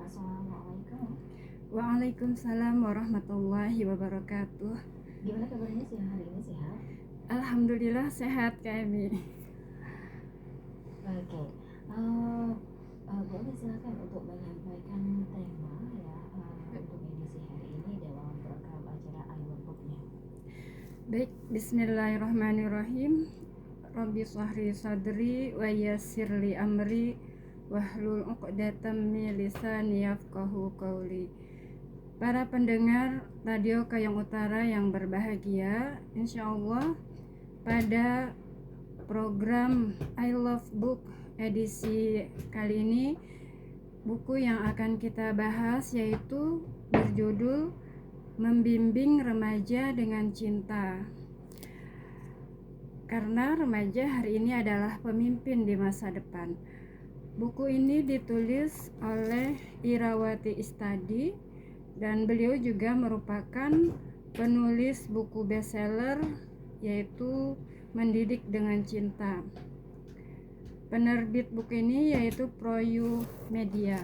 Assalamualaikum. Waalaikumsalam warahmatullahi wabarakatuh. Gimana kabarnya siang hari ini, sehat? Alhamdulillah sehat Kak Emi. Oke. Boleh silakan untuk menyampaikan tema ya untuk edisi hari ini dalam program acara iWorkbook-nya. Baik, bismillahirrahmanirrahim. Rabbi shrahli sadri wa yassirli amri wahlul 'uqdatam min lisani yafqahu qawli. Para pendengar Radio Kayong Utara yang berbahagia, insyaallah pada program I Love Book edisi kali ini, buku yang akan kita bahas yaitu berjudul Membimbing Remaja dengan Cinta. Karena remaja hari ini adalah pemimpin di masa depan. Buku ini ditulis oleh Irawati Istadi dan beliau juga merupakan penulis buku bestseller yaitu Mendidik dengan Cinta. Penerbit buku ini yaitu Proyu Media.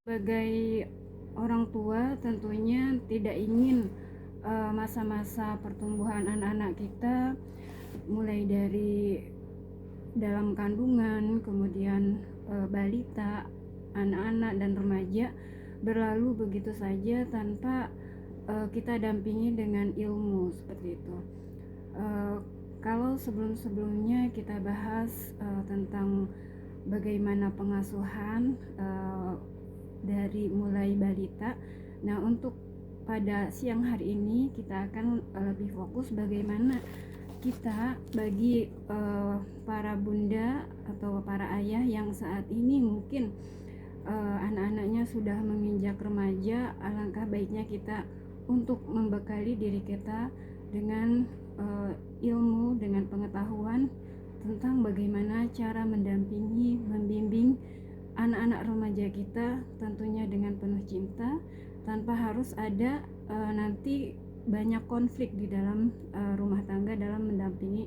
Sebagai orang tua tentunya tidak ingin masa-masa pertumbuhan anak-anak kita mulai dari dalam kandungan, kemudian balita, anak-anak dan remaja berlalu begitu saja tanpa kita dampingi dengan ilmu seperti itu. Kalau sebelum-sebelumnya kita bahas tentang bagaimana pengasuhan dari mulai balita. Nah, untuk pada siang hari ini kita akan lebih fokus bagaimana kita bagi para bunda atau para ayah yang saat ini mungkin anak-anaknya sudah menginjak remaja, alangkah baiknya kita untuk membekali diri kita dengan ilmu, dengan pengetahuan tentang bagaimana cara mendampingi, membimbing anak-anak remaja kita tentunya dengan penuh cinta, tanpa harus ada nanti banyak konflik di dalam rumah tangga dalam mendampingi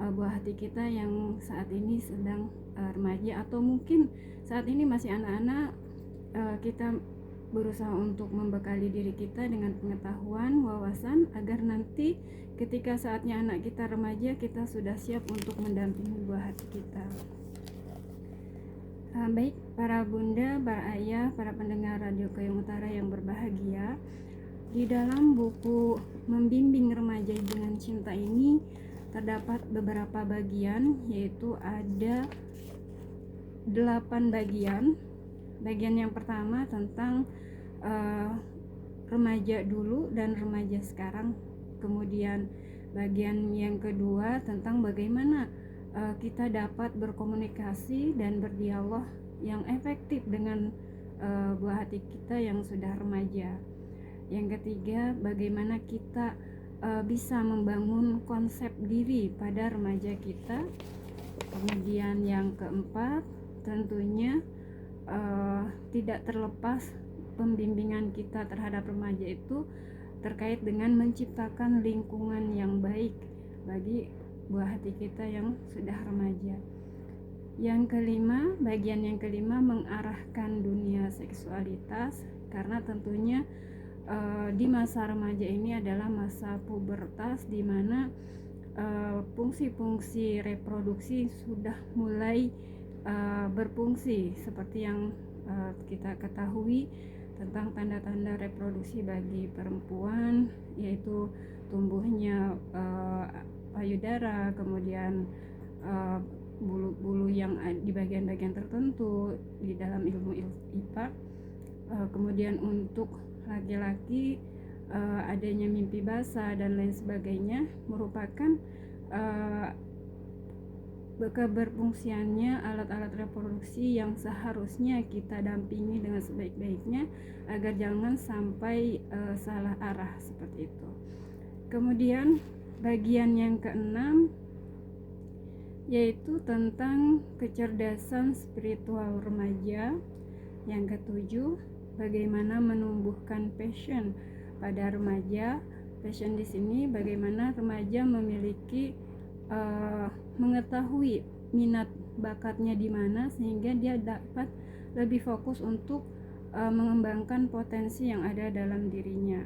buah hati kita yang saat ini sedang remaja atau mungkin saat ini masih anak-anak. Kita berusaha untuk membekali diri kita dengan pengetahuan, wawasan agar nanti ketika saatnya anak kita remaja kita sudah siap untuk mendampingi buah hati kita. Baik para bunda, para ayah, para pendengar Radio Kayong Utara yang berbahagia, di dalam buku Membimbing Remaja dengan Cinta ini terdapat beberapa bagian, yaitu ada 8 bagian. Bagian yang pertama tentang remaja dulu dan remaja sekarang. Kemudian bagian yang kedua tentang bagaimana kita dapat berkomunikasi dan berdialog yang efektif dengan buah hati kita yang sudah remaja. Yang ketiga, bagaimana kita bisa membangun konsep diri pada remaja kita. Kemudian yang keempat, tentunya tidak terlepas pembimbingan kita terhadap remaja itu terkait dengan menciptakan lingkungan yang baik bagi buah hati kita yang sudah remaja. Yang kelima, bagian yang kelima mengarahkan dunia seksualitas, karena tentunya di masa remaja ini adalah masa pubertas di mana fungsi-fungsi reproduksi sudah mulai berfungsi seperti yang kita ketahui tentang tanda-tanda reproduksi bagi perempuan, yaitu tumbuhnya payudara, kemudian bulu-bulu yang di bagian-bagian tertentu di dalam ilmu IPA. Kemudian untuk laki-laki adanya mimpi basah dan lain sebagainya merupakan keberfungsiannya alat-alat reproduksi yang seharusnya kita dampingi dengan sebaik-baiknya agar jangan sampai salah arah seperti itu. Kemudian bagian yang keenam yaitu tentang kecerdasan spiritual remaja. Yang ketujuh, bagaimana menumbuhkan passion pada remaja. Passion di sini bagaimana remaja memiliki mengetahui minat bakatnya di mana sehingga dia dapat lebih fokus untuk mengembangkan potensi yang ada dalam dirinya.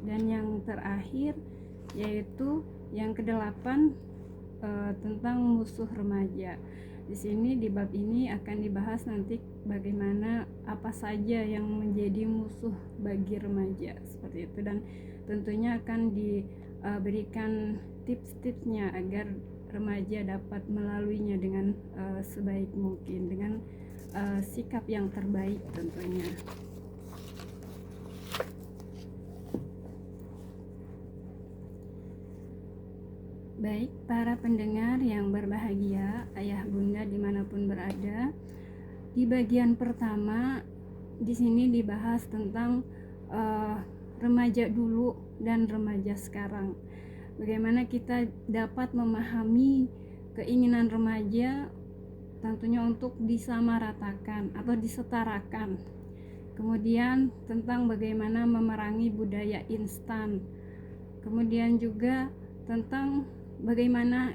Dan yang terakhir yaitu yang kedelapan, tentang musuh remaja. Di sini di bab ini akan dibahas nanti bagaimana apa saja yang menjadi musuh bagi remaja seperti itu, dan tentunya akan diberikan tips-tipsnya agar remaja dapat melaluinya dengan sebaik mungkin dengan sikap yang terbaik tentunya. Baik, para pendengar yang berbahagia, ayah bunda dimanapun berada, di bagian pertama di sini dibahas tentang remaja dulu dan remaja sekarang. Bagaimana kita dapat memahami keinginan remaja tentunya untuk disamaratakan atau disetarakan. Kemudian tentang bagaimana memerangi budaya instan. Kemudian juga tentang bagaimana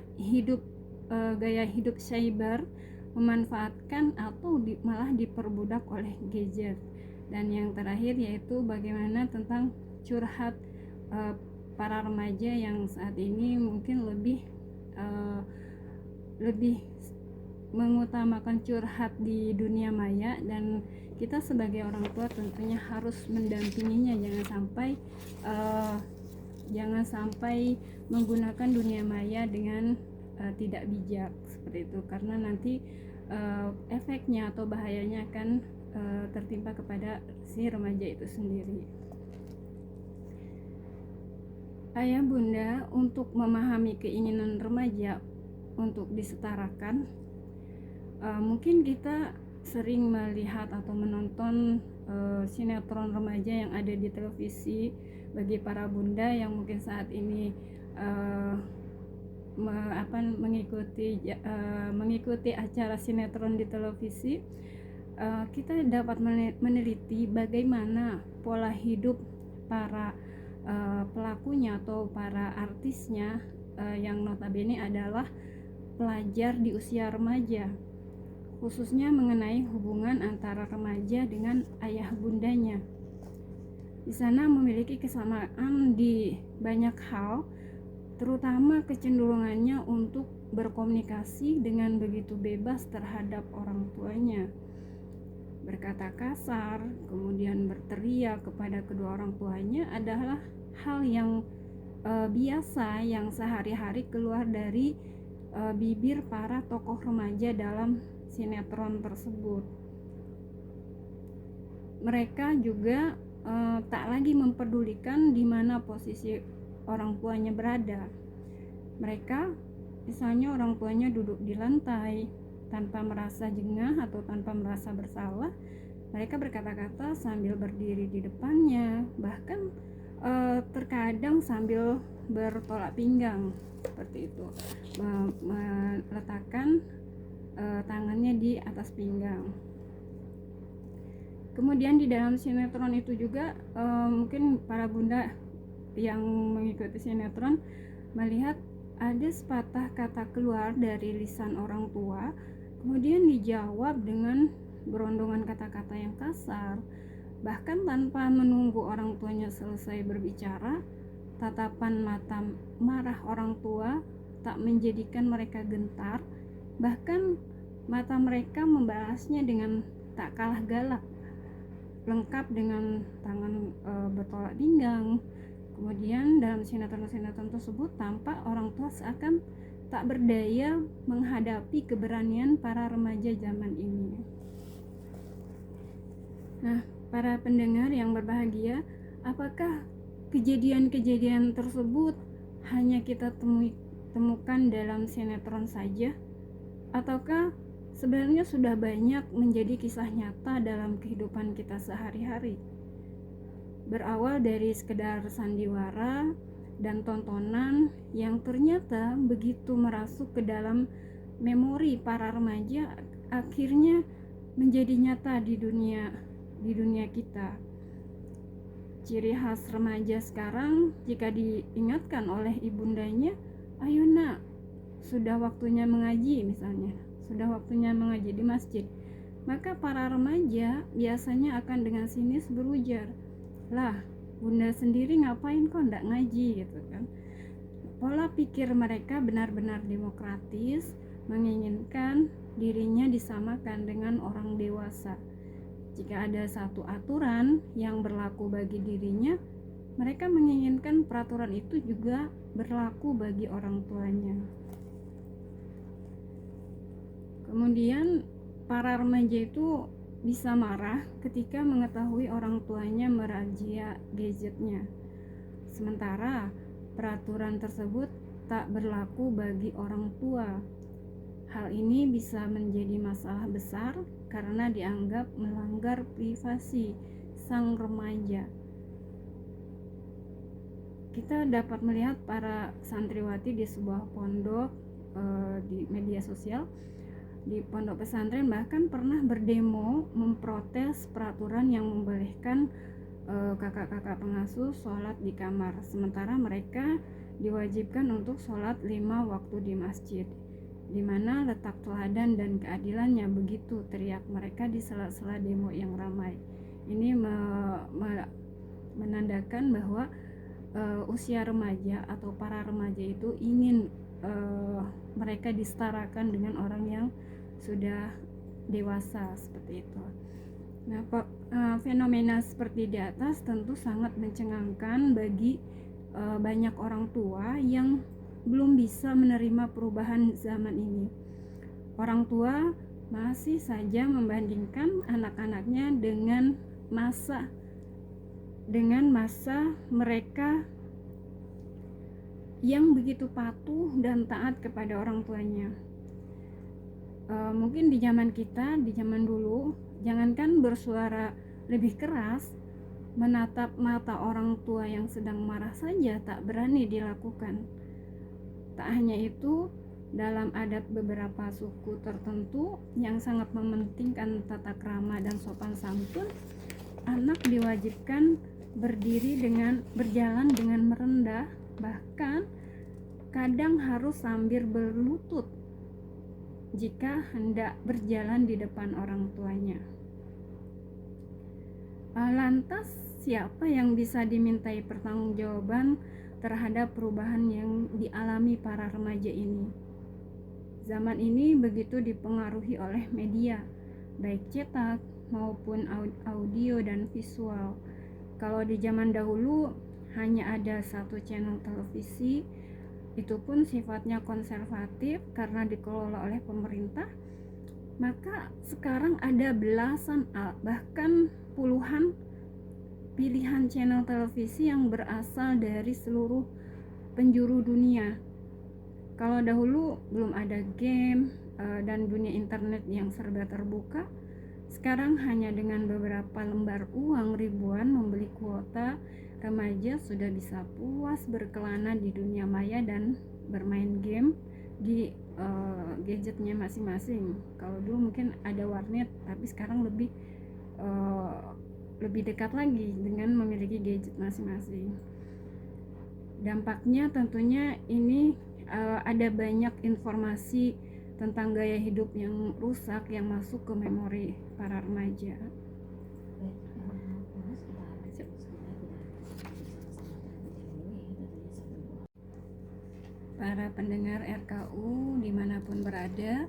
gaya hidup cyber memanfaatkan atau malah diperbudak oleh gadget. Dan yang terakhir yaitu bagaimana tentang curhat para remaja yang saat ini mungkin lebih mengutamakan curhat di dunia maya, dan kita sebagai orang tua tentunya harus mendampinginya, jangan sampai menggunakan dunia maya dengan tidak bijak seperti itu, karena nanti efeknya atau bahayanya akan tertimpa kepada si remaja itu sendiri. Ayah bunda, untuk memahami keinginan remaja untuk disetarakan, mungkin kita sering melihat atau menonton sinetron remaja yang ada di televisi. Bagi para bunda yang mungkin saat ini mengikuti acara sinetron di televisi, kita dapat meneliti bagaimana pola hidup para pelakunya atau para artisnya yang notabene adalah pelajar di usia remaja, khususnya mengenai hubungan antara remaja dengan ayah bundanya. Di sana memiliki kesamaan di banyak hal, terutama kecenderungannya untuk berkomunikasi dengan begitu bebas terhadap orang tuanya, berkata kasar, kemudian berteriak kepada kedua orang tuanya adalah hal yang biasa yang sehari-hari keluar dari bibir para tokoh remaja dalam sinetron tersebut. Mereka juga tak lagi mempedulikan di mana posisi orang tuanya berada. Mereka, misalnya orang tuanya duduk di lantai tanpa merasa jengah atau tanpa merasa bersalah, mereka berkata-kata sambil berdiri di depannya, bahkan terkadang sambil bertolak pinggang seperti itu, meletakkan tangannya di atas pinggang. Kemudian di dalam sinetron itu juga mungkin para bunda yang mengikuti sinetron melihat ada sepatah kata keluar dari lisan orang tua, kemudian dijawab dengan berondongan kata-kata yang kasar, bahkan tanpa menunggu orang tuanya selesai berbicara. Tatapan mata marah orang tua tak menjadikan mereka gentar, bahkan mata mereka membalasnya dengan tak kalah galak, lengkap dengan tangan bertolak pinggang. Kemudian dalam sinetron-sinetron tersebut tampak orang tua seakan tak berdaya menghadapi keberanian para remaja zaman ini. Nah, para pendengar yang berbahagia, apakah kejadian-kejadian tersebut hanya kita temukan dalam sinetron saja, ataukah sebenarnya sudah banyak menjadi kisah nyata dalam kehidupan kita sehari-hari? Berawal dari sekedar sandiwara dan tontonan yang ternyata begitu merasuk ke dalam memori para remaja akhirnya menjadi nyata di dunia kita. Ciri khas remaja sekarang jika diingatkan oleh ibundanya, ayo nak, sudah waktunya mengaji misalnya, sudah waktunya mengaji di masjid, maka para remaja biasanya akan dengan sinis berujar, lah bunda sendiri ngapain kok ndak ngaji gitu kan. Pola pikir mereka benar-benar demokratis, menginginkan dirinya disamakan dengan orang dewasa. Jika ada satu aturan yang berlaku bagi dirinya, mereka menginginkan peraturan itu juga berlaku bagi orang tuanya. Kemudian para remaja itu bisa marah ketika mengetahui orang tuanya merazia gadgetnya. Sementara peraturan tersebut tak berlaku bagi orang tua. Hal ini bisa menjadi masalah besar karena dianggap melanggar privasi sang remaja. Kita dapat melihat para santriwati di sebuah pondok di media sosial, di pondok pesantren bahkan pernah berdemo memprotes peraturan yang membolehkan kakak-kakak pengasuh sholat di kamar, sementara mereka diwajibkan untuk sholat 5 waktu di masjid. Di mana letak teladan dan keadilannya, begitu teriak mereka di sela-sela demo yang ramai. Ini menandakan bahwa usia remaja atau para remaja itu ingin mereka disetarakan dengan orang yang sudah dewasa seperti itu. Nah, fenomena seperti di atas tentu sangat mencengangkan bagi banyak orang tua yang belum bisa menerima perubahan zaman ini. Orang tua masih saja membandingkan anak-anaknya dengan masa mereka yang begitu patuh dan taat kepada orang tuanya. Mungkin di zaman kita, di zaman dulu, jangankan bersuara lebih keras, menatap mata orang tua yang sedang marah saja tak berani dilakukan. Tak hanya itu, dalam adat beberapa suku tertentu yang sangat mementingkan tata krama dan sopan santun, anak diwajibkan berjalan dengan merendah, bahkan kadang harus sambil berlutut jika hendak berjalan di depan orang tuanya. Lantas siapa yang bisa dimintai pertanggungjawaban terhadap perubahan yang dialami para remaja ini? Zaman ini begitu dipengaruhi oleh media, baik cetak maupun audio dan visual. Kalau di zaman dahulu hanya ada satu channel televisi, itu pun sifatnya konservatif karena dikelola oleh pemerintah, maka sekarang ada belasan bahkan puluhan pilihan channel televisi yang berasal dari seluruh penjuru dunia. Kalau dahulu belum ada game dan dunia internet yang serba terbuka, sekarang hanya dengan beberapa lembar uang ribuan membeli kuota, remaja sudah bisa puas berkelana di dunia maya dan bermain game di gadgetnya masing-masing. Kalau dulu mungkin ada warnet, tapi sekarang lebih dekat lagi dengan memiliki gadget masing-masing. Dampaknya tentunya ini ada banyak informasi tentang gaya hidup yang rusak yang masuk ke memori para remaja. Para pendengar RKU dimanapun berada,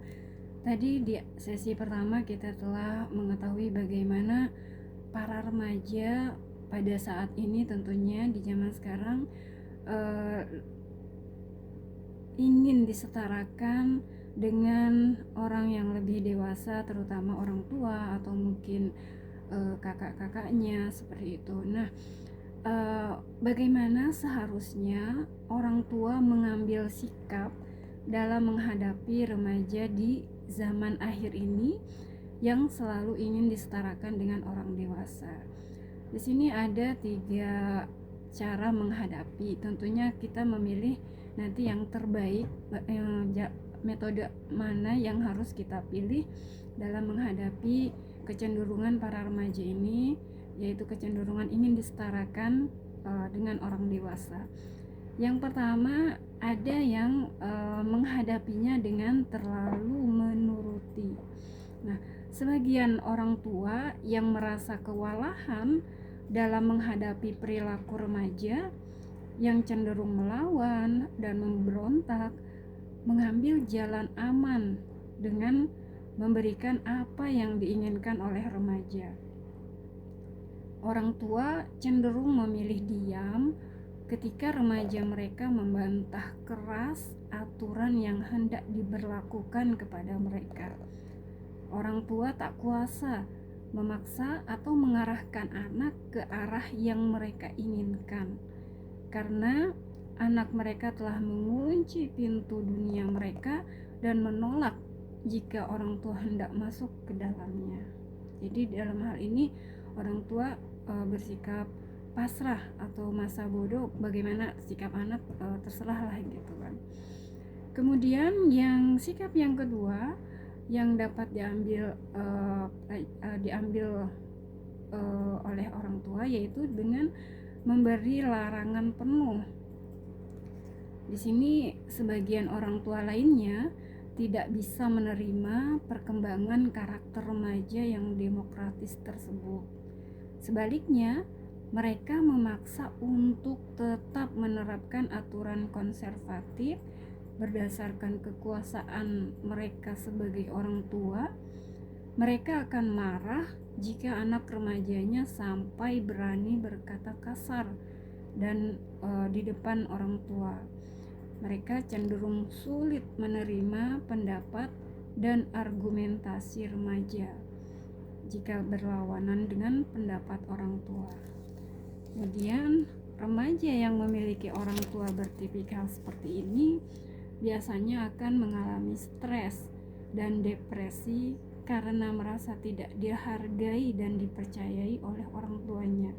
tadi di sesi pertama kita telah mengetahui bagaimana para remaja pada saat ini, tentunya di zaman sekarang, ingin disetarakan dengan orang yang lebih dewasa, terutama orang tua atau mungkin kakak-kakaknya seperti itu. Nah, bagaimana seharusnya orang tua mengambil sikap dalam menghadapi remaja di zaman akhir ini yang selalu ingin disetarakan dengan orang dewasa? Di sini ada 3 cara menghadapi. Tentunya kita memilih nanti yang terbaik metode mana yang harus kita pilih dalam menghadapi kecenderungan para remaja ini, yaitu kecenderungan ingin disetarakan dengan orang dewasa. Yang pertama, ada yang menghadapinya dengan terlalu menuruti. Nah, sebagian orang tua yang merasa kewalahan dalam menghadapi perilaku remaja yang cenderung melawan dan memberontak, mengambil jalan aman dengan memberikan apa yang diinginkan oleh remaja. Orang tua cenderung memilih diam ketika remaja mereka membantah keras aturan yang hendak diberlakukan kepada mereka. Orang tua tak kuasa memaksa atau mengarahkan anak ke arah yang mereka inginkan, karena anak mereka telah mengunci pintu dunia mereka dan menolak jika orang tua hendak masuk ke dalamnya. Jadi dalam hal ini orang tua bersikap pasrah atau masa bodoh, bagaimana sikap anak terserah lah gitu kan. Kemudian sikap yang kedua yang dapat diambil oleh orang tua, yaitu dengan memberi larangan penuh. Di sini sebagian orang tua lainnya tidak bisa menerima perkembangan karakter remaja yang demokratis tersebut. Sebaliknya, mereka memaksa untuk tetap menerapkan aturan konservatif berdasarkan kekuasaan mereka sebagai orang tua. Mereka akan marah jika anak remajanya sampai berani berkata kasar dan di depan orang tua. Mereka cenderung sulit menerima pendapat dan argumentasi remaja jika berlawanan dengan pendapat orang tua. Kemudian, remaja yang memiliki orang tua bertipikal seperti ini biasanya akan mengalami stres dan depresi karena merasa tidak dihargai dan dipercayai oleh orang tuanya.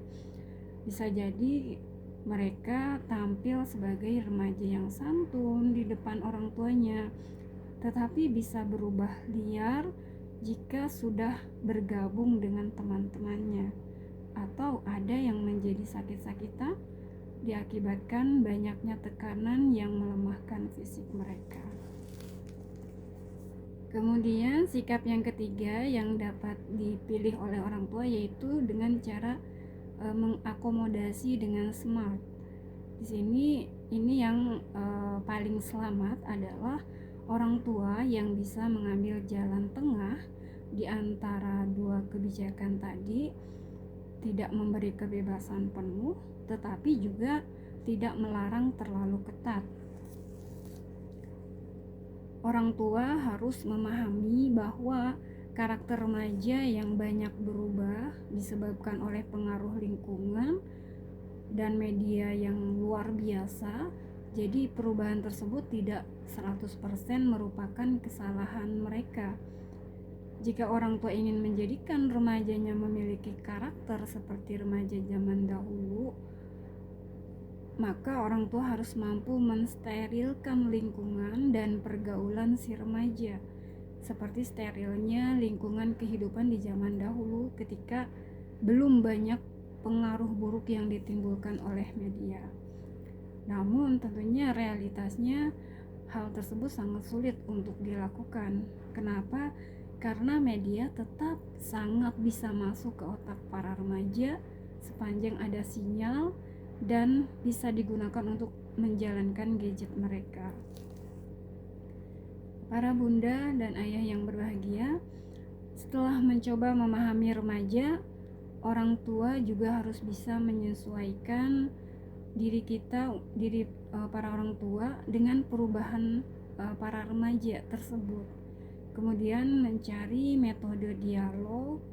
Bisa jadi mereka tampil sebagai remaja yang santun di depan orang tuanya, tetapi bisa berubah liar jika sudah bergabung dengan teman-temannya, atau ada yang menjadi sakit-sakitan diakibatkan banyaknya tekanan yang melemahkan fisik mereka. Kemudian sikap yang ketiga yang dapat dipilih oleh orang tua yaitu dengan cara mengakomodasi dengan smart. Di sini ini yang paling selamat adalah orang tua yang bisa mengambil jalan tengah di antara dua kebijakan tadi, tidak memberi kebebasan penuh tetapi juga tidak melarang terlalu ketat. Orang tua harus memahami bahwa karakter remaja yang banyak berubah disebabkan oleh pengaruh lingkungan dan media yang luar biasa. Jadi perubahan tersebut tidak 100% merupakan kesalahan mereka. Jika orang tua ingin menjadikan remajanya memiliki karakter seperti remaja zaman dahulu, maka orang tua harus mampu mensterilkan lingkungan dan pergaulan si remaja, seperti sterilnya lingkungan kehidupan di zaman dahulu ketika belum banyak pengaruh buruk yang ditimbulkan oleh media. Namun tentunya realitasnya hal tersebut sangat sulit untuk dilakukan. Kenapa? Karena media tetap sangat bisa masuk ke otak para remaja sepanjang ada sinyal dan bisa digunakan untuk menjalankan gadget mereka. Para bunda dan ayah yang berbahagia, setelah mencoba memahami remaja, orang tua juga harus bisa menyesuaikan diri para orang tua dengan perubahan para remaja tersebut. Kemudian mencari metode dialog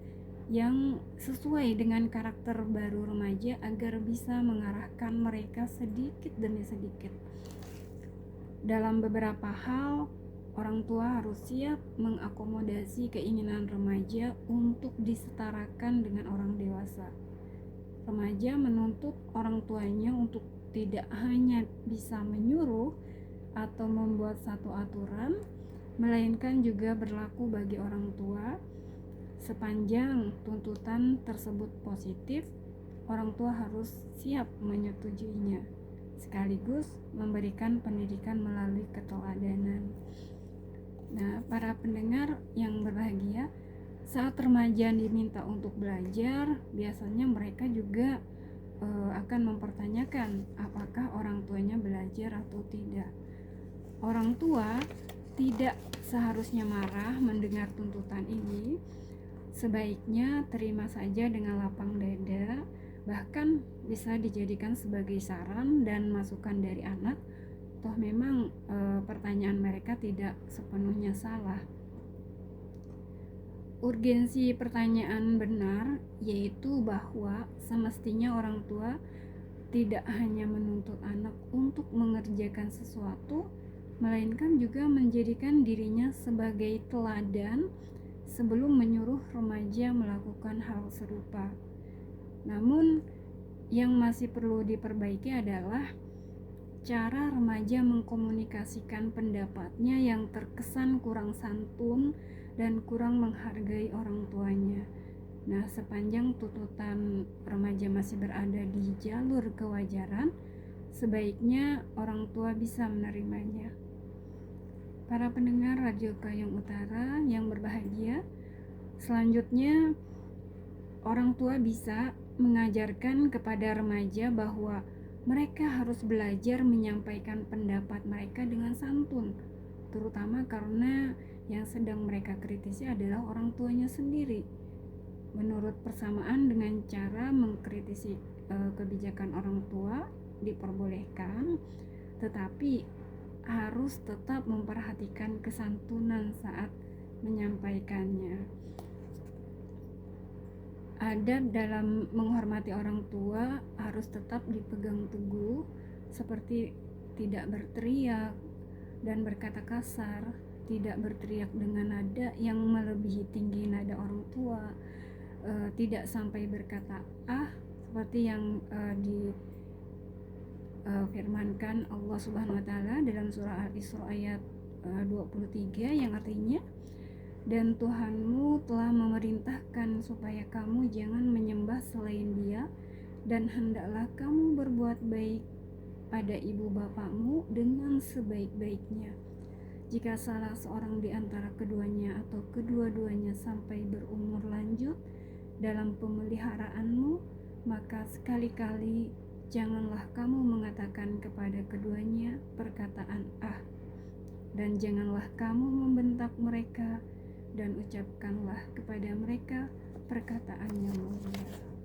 yang sesuai dengan karakter baru remaja agar bisa mengarahkan mereka sedikit demi sedikit. Dalam beberapa hal, orang tua harus siap mengakomodasi keinginan remaja untuk disetarakan dengan orang dewasa. Remaja menuntut orang tuanya untuk tidak hanya bisa menyuruh atau membuat satu aturan, melainkan juga berlaku bagi orang tua. Sepanjang tuntutan tersebut positif, orang tua harus siap menyetujuinya, sekaligus memberikan pendidikan melalui keteladanan. Nah, para pendengar yang berbahagia, saat remaja diminta untuk belajar, biasanya mereka juga akan mempertanyakan apakah orang tuanya belajar atau tidak. Orang tua tidak seharusnya marah mendengar tuntutan ini. Sebaiknya terima saja dengan lapang dada, bahkan bisa dijadikan sebagai saran dan masukan dari anak. Toh memang pertanyaan mereka tidak sepenuhnya salah. Urgensi pertanyaan benar yaitu bahwa semestinya orang tua tidak hanya menuntut anak untuk mengerjakan sesuatu, melainkan juga menjadikan dirinya sebagai teladan sebelum menyuruh remaja melakukan hal serupa. Namun, yang masih perlu diperbaiki adalah cara remaja mengkomunikasikan pendapatnya yang terkesan kurang santun dan kurang menghargai orang tuanya. Nah, sepanjang tuntutan remaja masih berada di jalur kewajaran, sebaiknya orang tua bisa menerimanya. Para pendengar Radio Kayong Utara yang berbahagia, selanjutnya orang tua bisa mengajarkan kepada remaja bahwa mereka harus belajar menyampaikan pendapat mereka dengan santun, terutama karena yang sedang mereka kritisi adalah orang tuanya sendiri. Menurut persamaan dengan cara mengkritisi kebijakan orang tua diperbolehkan, tetapi harus tetap memperhatikan kesantunan saat menyampaikannya. Adab dalam menghormati orang tua harus tetap dipegang teguh, seperti tidak berteriak dan berkata kasar, tidak berteriak dengan nada yang melebihi tinggi nada orang tua, tidak sampai berkata seperti yang firmankan Allah Subhanahu wa taala dalam surah Al-Isra ayat 23 yang artinya, dan Tuhanmu telah memerintahkan supaya kamu jangan menyembah selain Dia, dan hendaklah kamu berbuat baik pada ibu bapakmu dengan sebaik-baiknya. Jika salah seorang di antara keduanya atau kedua-duanya sampai berumur lanjut dalam pemeliharaanmu, maka sekali-kali janganlah kamu mengatakan kepada keduanya perkataan dan janganlah kamu membentak mereka, dan ucapkanlah kepada mereka perkataan yang mulia.